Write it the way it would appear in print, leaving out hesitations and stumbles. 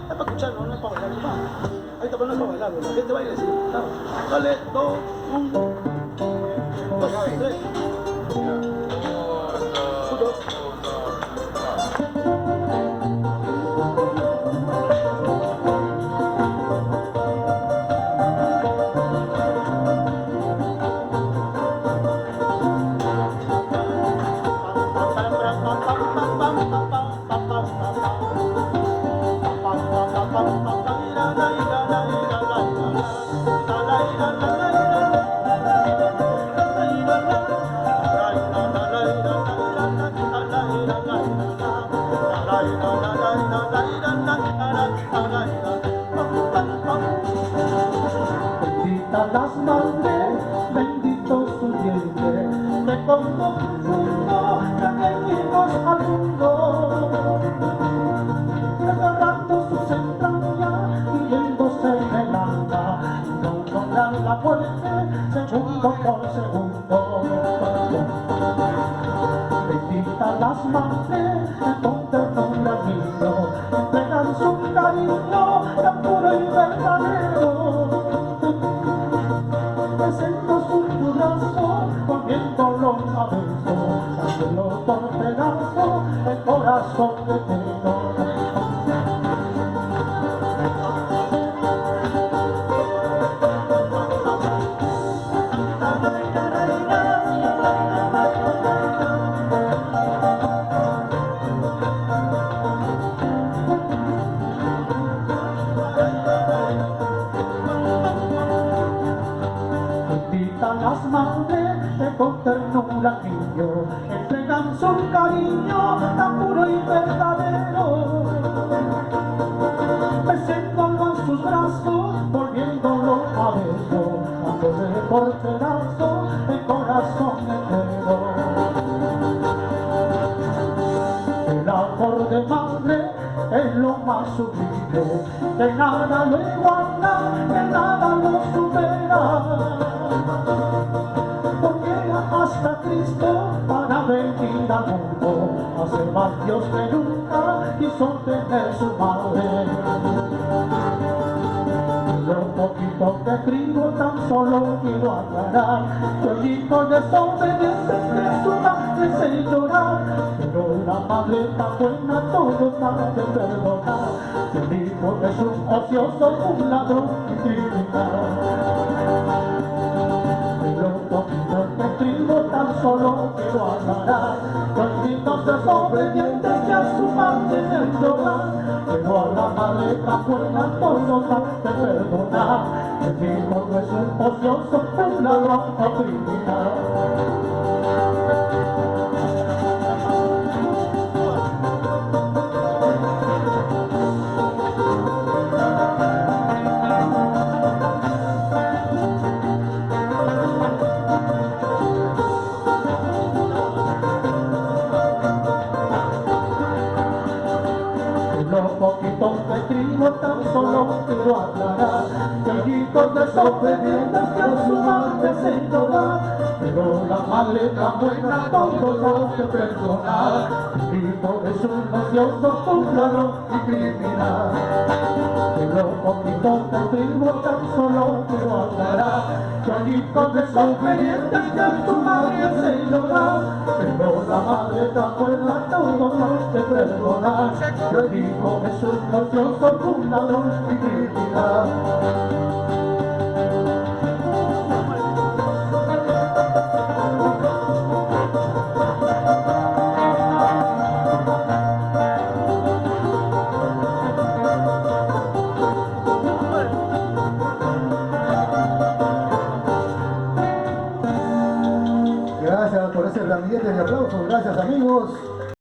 Es para escuchar, no es para bailar, no. Ahorita no es para bailar, la gente baila así. Dale, dos, uno, dos, tres. Benditas las madres, bendito su vientre, que con todo mundo traen hijos al mundo, desgarrando sus entrañas y yéndose en el alma, no logran la muerte segundo por segundo. Benditas las madres, con ternura niño, entregan su cariño tan puro y verdadero. Presento su brazo, volviéndolo a beso, dándolo por pedazo, el corazón entero. Las madres que con ternura niño entregan su cariño tan puro y verdadero, besándolo en sus brazos, volviéndolo a beso, dándole por pedazo el corazón entero. El amor de madre es lo más sublime, que nada lo iguala, que nada lo supera. Hasta Cristo para venir al mundo, hace más Dios que nunca quiso tener su madre. Lo poquito que escribo tan solo quiero aclarar, que hijos desobedientes que su madre se llorar, pero la madre tan buena todo sabe perdonar, que el hijo es un ocioso, un ladrón y criminal. Tan solo quiero aclarar, los hijos desobedientes que a su madre se lloran, pero a la madre tan buena todos han de perdonar. El hijo no es un ocioso, un ladrón o criminal. Lo poquito que escribo tan solo quiero aclarar, que hijos desobedientes que a su madre se lloran, pero la madre tan buena todos han de perdonar. El hijo es un ocioso, un ladrón y criminal. Lo poquito que escribo tan solo quiero aclarar, que hijos desobedientes que a su madre se lloran, pero la madre tan buena todos han de perdonar. El hijo es un ocioso, un ladrón y criminal. Gracias por ese ramillete de aplausos, gracias amigos.